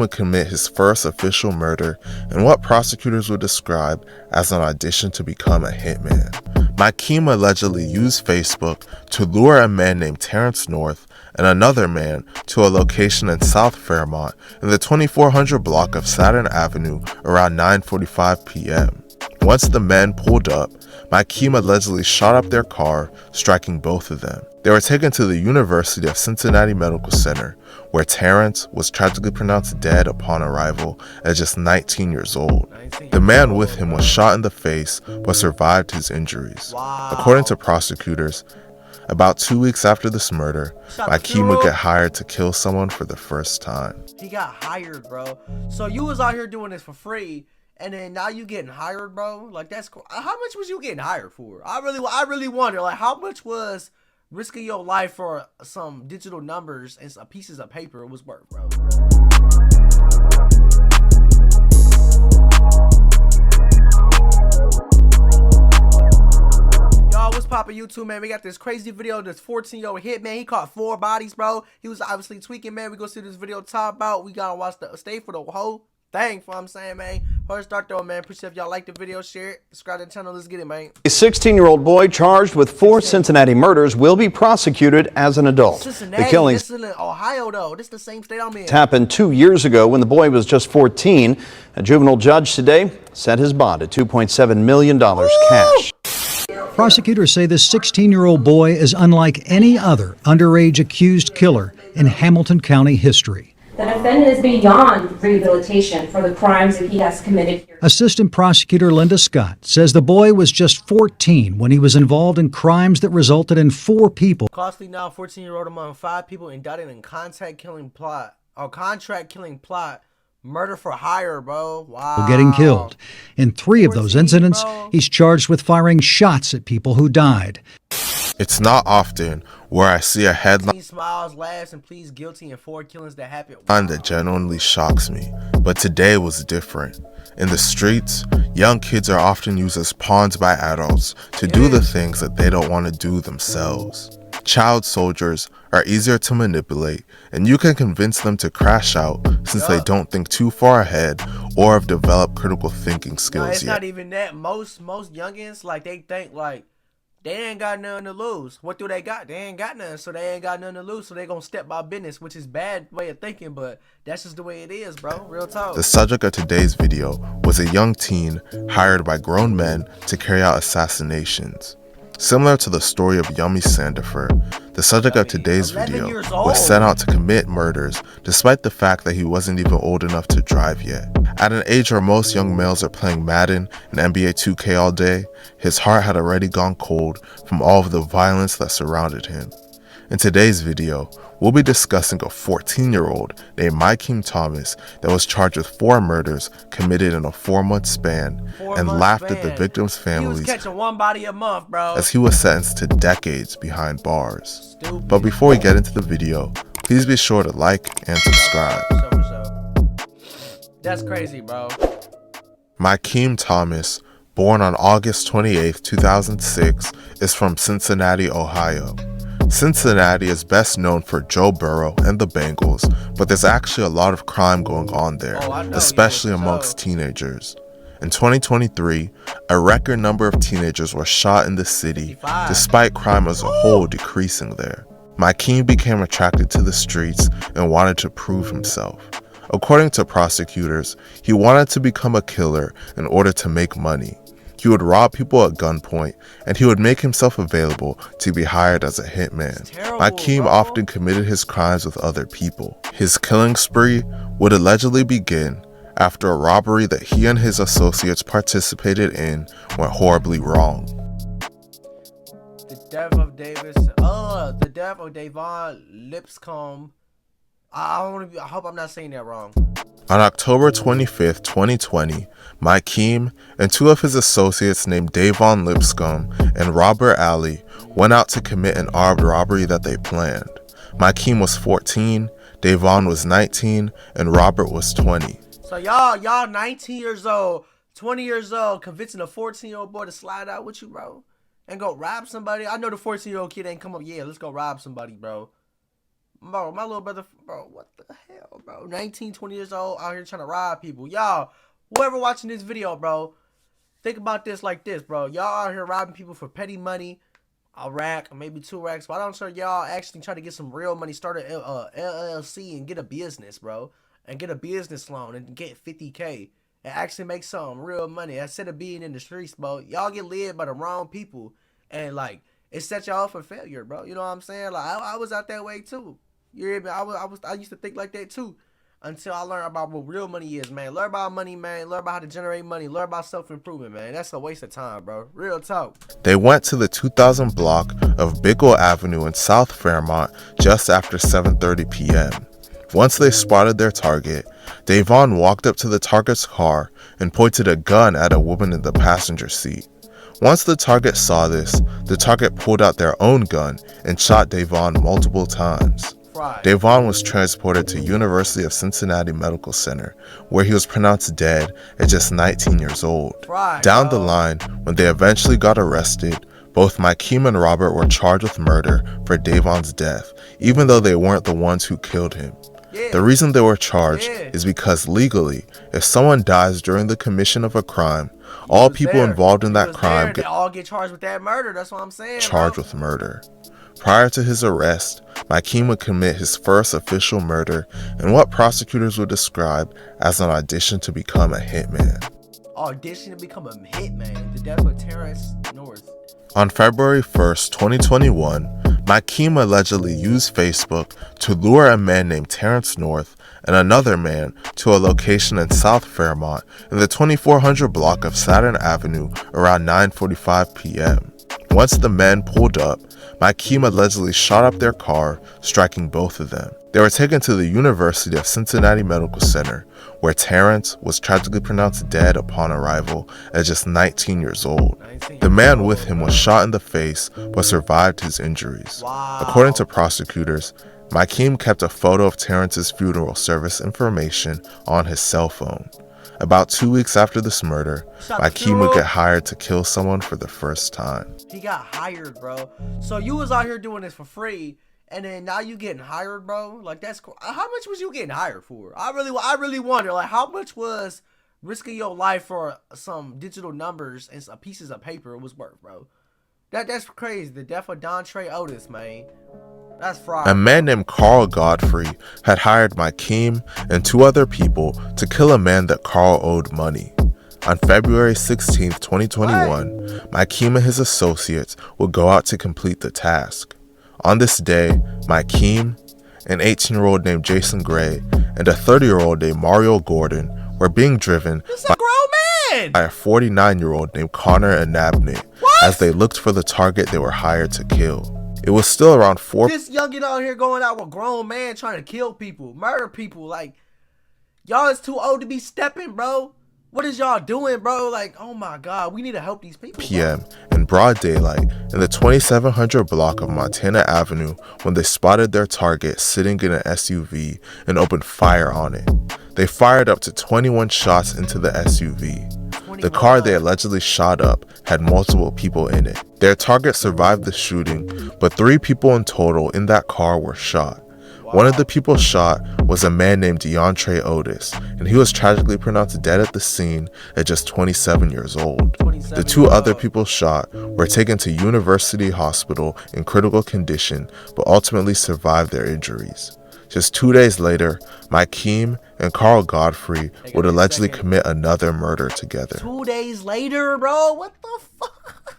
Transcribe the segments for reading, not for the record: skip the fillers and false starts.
would commit his first official murder in what prosecutors would describe as an audition to become a hitman. Bodycam allegedly used Facebook to lure a man named Terrence North and another man to a location in South Fairmont in the 2400 block of Saturn Avenue around 9:45 p.m. Once the men pulled up, Bodycam allegedly shot up their car, striking both of them. They were taken to the University of Cincinnati Medical Center, where Terrence was tragically pronounced dead upon arrival at just 19 years old. The man with him was shot in the face but survived his injuries. According to prosecutors, about 2 weeks after this murder, Bodycam would get hired to kill someone for the first time. He got hired, bro. So you was out here doing this for free, and then now you getting hired, bro? Like, that's cool. How much was you getting hired for? I really wonder, like, how much was risking your life for some digital numbers and some pieces of paper was worth, bro? Y'all, what's poppin' YouTube, man? We got this crazy video of this 14-year-old hitman. He caught 4 bodies, bro. He was obviously tweaking, man. We gonna see this video top about. We gotta watch stay for the whole thing, for what I'm saying, man. First start though, man. Appreciate if y'all like the video, share it, subscribe to the channel. Let's get it, man. A 16-year-old boy charged with 4 Cincinnati murders will be prosecuted as an adult. Cincinnati, the killings this is in Ohio, though. This is the same state I'm in. happened 2 years ago when the boy was just 14. A juvenile judge today set his bond at $2.7 million cash. Prosecutors say this 16-year-old boy is unlike any other underage accused killer in Hamilton County history. The defendant is beyond rehabilitation for the crimes that he has committed here. Assistant Prosecutor Linda Scott says the boy was just 14 when he was involved in crimes that resulted in 4 people. Costly now, 14-year-old among 5 people indicted in contract killing plot, murder for hire, bro. Wow. Getting killed. In 3 of those incidents, he's charged with firing shots at people who died. It's not often where I see a headline He smiles, laughs, and pleads guilty in 4 killings that happened. that genuinely shocks me, but today was different. In the streets, young kids are often used as pawns by adults to do the things that they don't want to do themselves. Child soldiers are easier to manipulate, and you can convince them to crash out since they don't think too far ahead or have developed critical thinking skills It's yet. not even that. Most youngins, like, they think like they ain't got nothing to lose. What do they got? They ain't got nothing, so they ain't got nothing to lose, so they gonna step by business, which is bad way of thinking, but that's just the way it is, bro. Real talk. The subject of today's video was a young teen hired by grown men to carry out assassinations. Similar to the story of Yummy Sandifer, the subject of today's video was sent out to commit murders despite the fact that he wasn't even old enough to drive yet. At an age where most young males are playing Madden and NBA 2K all day, his heart had already gone cold from all of the violence that surrounded him. In today's video, we'll be discussing a 14-year-old named Bodycam Thomas that was charged with 4 murders committed in a 4-month span and laughed at the victims' families. He was catching 1 body a month, bro. As he was sentenced to decades behind bars. But before we get into the video, please be sure to like and subscribe. That's crazy, bro. Bodycam Thomas, born on August 28, 2006, is from Cincinnati, Ohio. Cincinnati is best known for Joe Burrow and the Bengals, but there's actually a lot of crime going on there, especially amongst teenagers. In 2023, a record number of teenagers were shot in the city, despite crime as a whole decreasing there. Bodycam became attracted to the streets and wanted to prove himself. According to prosecutors, he wanted to become a killer in order to make money. He would rob people at gunpoint, and he would make himself available to be hired as a hitman. Bodycam often committed his crimes with other people. His killing spree would allegedly begin after a robbery that he and his associates participated in went horribly wrong. The death of Davon Lipscomb. I hope I'm not saying that wrong. On October 25, 2020, Bodycam and 2 of his associates named Davon Lipscomb and Robert Alley went out to commit an armed robbery that they planned. Bodycam was 14, Davon was 19, and Robert was 20. So y'all 19 years old, 20 years old, convincing a 14-year-old boy to slide out with you, bro, and go rob somebody. I know the 14-year-old kid ain't come up, yeah, let's go rob somebody, bro. Bro, my little brother, bro, what the hell, bro? 19, 20 years old, out here trying to rob people. Y'all, whoever watching this video, bro, think about this like this, bro. Y'all out here robbing people for petty money, a rack, maybe 2 racks. Why don't y'all actually try to get some real money, start a LLC and get a business, bro? And get a business loan and get 50K and actually make some real money instead of being in the streets, bro. Y'all get led by the wrong people and, like, it set y'all up for failure, bro. You know what I'm saying? Like, I was out that way, too. You hear me? I used to think like that too, until I learned about what real money is, man. Learn about money, man. Learn about how to generate money. Learn about self-improvement, man. That's a waste of time, bro. Real talk. They went to the 2000 block of Bickle Avenue in South Fairmont just after 7:30 p.m. Once they spotted their target, Davon walked up to the target's car and pointed a gun at a woman in the passenger seat. Once the target saw this, the target pulled out their own gun and shot Davon multiple times. Davon was transported to University of Cincinnati Medical Center, where he was pronounced dead at just 19 years old. Down the line, when they eventually got arrested, both Mykeem and Robert were charged with murder for Davon's death, even though they weren't the ones who killed him. The reason they were charged is because legally, if someone dies during the commission of a crime, all people involved in that crime they all get charged with that murder. That's what I'm saying. Charged with murder. Prior to his arrest, Mykeem would commit his first official murder in what prosecutors would describe as an audition to become a hitman. Audition to become a hitman. The death of Terrence North. On February 1st, 2021, Mykeem allegedly used Facebook to lure a man named Terrence North and another man to a location in South Fairmont in the 2400 block of Saturn Avenue around 9:45 p.m. Once the men pulled up, Mykeem allegedly shot up their car, striking both of them. They were taken to the University of Cincinnati Medical Center, where Terrence was tragically pronounced dead upon arrival at just 19 years old. The man with him was shot in the face but survived his injuries. According to prosecutors, Mykeem kept a photo of Terrence's funeral service information on his cell phone. About 2 weeks after this murder, Mykeem would get hired to kill someone for the first time. He got hired, bro. So you was out here doing this for free, and then now you getting hired, bro? Like, that's cool. How much was you getting hired for? I really wonder, like, how much was risking your life for some digital numbers and some pieces of paper was worth, bro? That's crazy. The death of Dontre Otis, man. That's fraud. A man named Carl Godfrey had hired Mykeem and 2 other people to kill a man that Carl owed money. On February 16, 2021, Mykeem and his associates would go out to complete the task. On this day, Mykeem, an 18-year-old named Jason Gray, and a 30-year-old named Mario Gordon were being driven by a 49-year-old named Connor Anabney as they looked for the target they were hired to kill. It was still around 4. This youngin' out here going out with grown man trying to kill people, murder people. Like, y'all is too old to be stepping, bro. What is y'all doing, bro? Like, oh my God, we need to help these people. p.m. in broad daylight in the 2700 block of Montana Avenue when they spotted their target sitting in an SUV and opened fire on it. They fired up to 21 shots into the SUV. The car they allegedly shot up had multiple people in it. Their target survived the shooting, but 3 people in total in that car were shot. One of the people shot was a man named DeAndre Otis, and he was tragically pronounced dead at the scene at just 27 years old. The 2 other people shot were taken to University Hospital in critical condition, but ultimately survived their injuries. Just 2 days later, Mykeem and Carl Godfrey would allegedly commit another murder together. 2 days later, bro? What the fuck?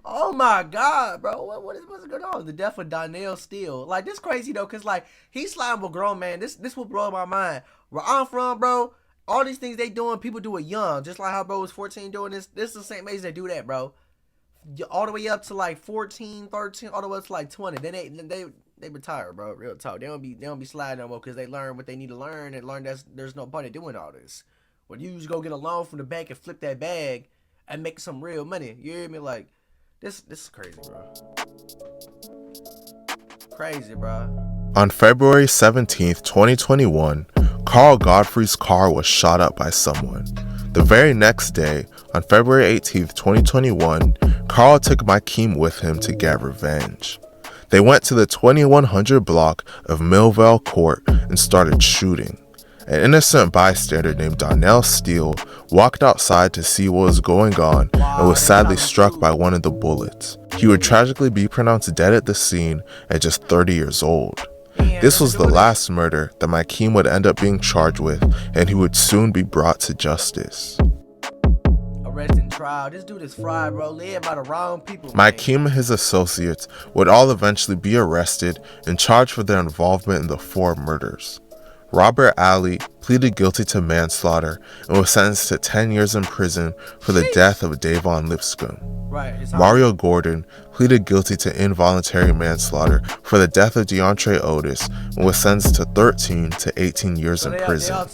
Oh my God, bro. What's going on? The death of Donnell Steele. Like, this crazy, though, because, like, he's sliding with grown man. This will blow my mind. Where I'm from, bro, all these things they doing, people do it young. Just like how bro was 14 doing this. This is the same age they do that, bro. All the way up to, like, 14, 13, all the way up to, like, 20. Then they retire, bro. Real talk. They don't be sliding no more because they learn what they need to learn and learn that there's no point in doing all this. When you just go get a loan from the bank and flip that bag and make some real money. You hear me? Like, this is crazy, bro. Crazy, bro. On February 17th, 2021, Carl Godfrey's car was shot up by someone. The very next day, on February 18th, 2021, Carl took Mykeem with him to get revenge. They went to the 2100 block of Millvale Court and started shooting. An innocent bystander named Donnell Steele walked outside to see what was going on and was sadly struck by one of the bullets. He would tragically be pronounced dead at the scene at just 30 years old. This was the last murder that Mykeem would end up being charged with, and he would soon be brought to justice. Arrest and trial. This dude is fried, bro. Led by the wrong people. Mykeem and his associates would all eventually be arrested and charged for their involvement in the 4 murders. Robert Alley pleaded guilty to manslaughter and was sentenced to 10 years in prison for the death of Davon Lipscomb. Mario Gordon pleaded guilty to involuntary manslaughter for the death of DeAndre Otis and was sentenced to 13 to 18 years in prison.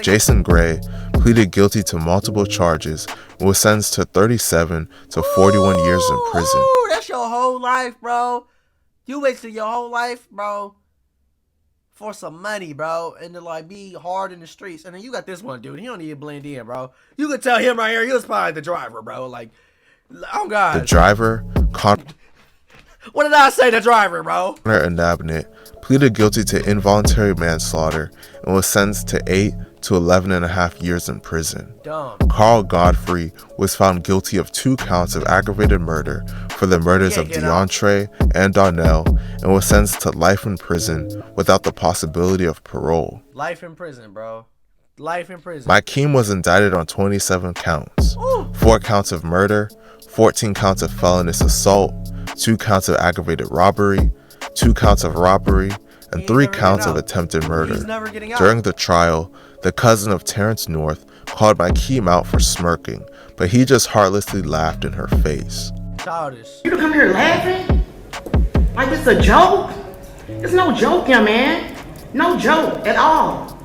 Jason Gray pleaded guilty to multiple charges and was sentenced to 37 to 41 years in prison. That's your whole life, bro. You wasted your whole life, bro, for some money, bro, and to like be hard in the streets. And then you got this one dude, he don't need to blend in, bro. You could tell him right here, he was probably the driver, bro. Like, oh god. The driver, what did I say? The driver, bro. Connor Anabnett pleaded guilty to involuntary manslaughter and was sentenced to 8 to 11.5 years in prison. Dumb. Carl Godfrey was found guilty of 2 counts of aggravated murder for the murders of DeAndre and Donnell and was sentenced to life in prison without the possibility of parole. Life in prison, bro. Life in prison. Mykeem was indicted on 27 counts. Ooh. 4 counts of murder, 14 counts of felonious assault, 2 counts of aggravated robbery, 2 counts of robbery, and 3 counts of attempted murder. During the trial, the cousin of Terrence North called Mykeem out for smirking, but he just heartlessly laughed in her face. Childish. You come here laughing? Like it's a joke? It's no joke, young man. No joke at all.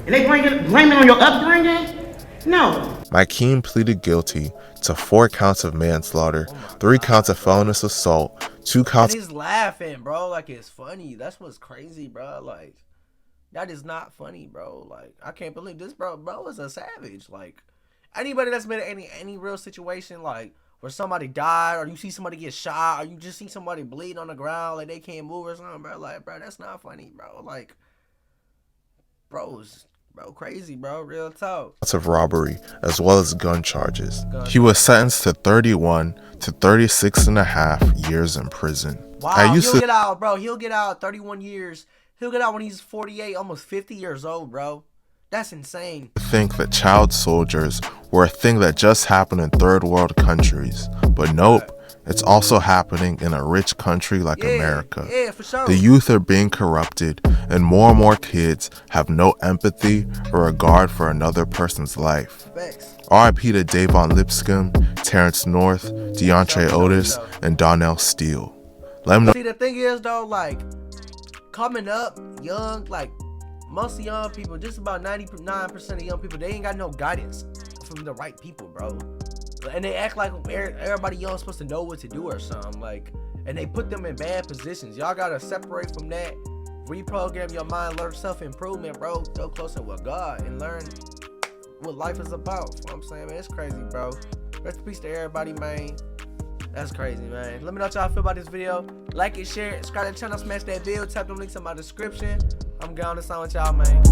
And they blame it on your upbringing? No. Mykeem pleaded guilty to 4 counts of manslaughter, 3 counts of felonious assault, 2 counts. And he's laughing, bro, like it's funny. That's what's crazy, bro. Like, that is not funny, bro. Like, I can't believe this, bro. Bro is a savage. Like, anybody that's been in any real situation, like, where somebody died, or you see somebody get shot, or you just see somebody bleed on the ground, like they can't move or something, bro. Like, bro, that's not funny, bro. Like, bro, crazy, bro. Real talk. Counts of robbery, as well as gun charges. He was sentenced to 31 to 36.5 years in prison. Wow, he'll get out, bro. He'll get out 31 years. He'll get out when he's 48, almost 50 years old, bro. That's insane. I think that child soldiers were a thing that just happened in third world countries, but nope, it's also happening in a rich country like America. Yeah, for sure. The youth are being corrupted, and more kids have no empathy or regard for another person's life. Thanks. R.I.P. to Davon Lipscomb, Terrence North, DeAndre Otis, and Donnell Steele. Let them know. See, the thing is, though, like, coming up young, like, most young people, just about 99% of young people, they ain't got no guidance from the right people, bro. And they act like everybody young is supposed to know what to do or something, like, and they put them in bad positions. Y'all gotta separate from that, reprogram your mind, learn self-improvement, bro. Go closer with God and learn what life is about. You know what I'm saying, man? It's crazy, bro. Rest in peace to everybody, man. That's crazy, man. Let me know what y'all feel about this video. Like it, share it, subscribe to the channel, smash that bell, tap them links in my description. I'm going to sign with y'all, man.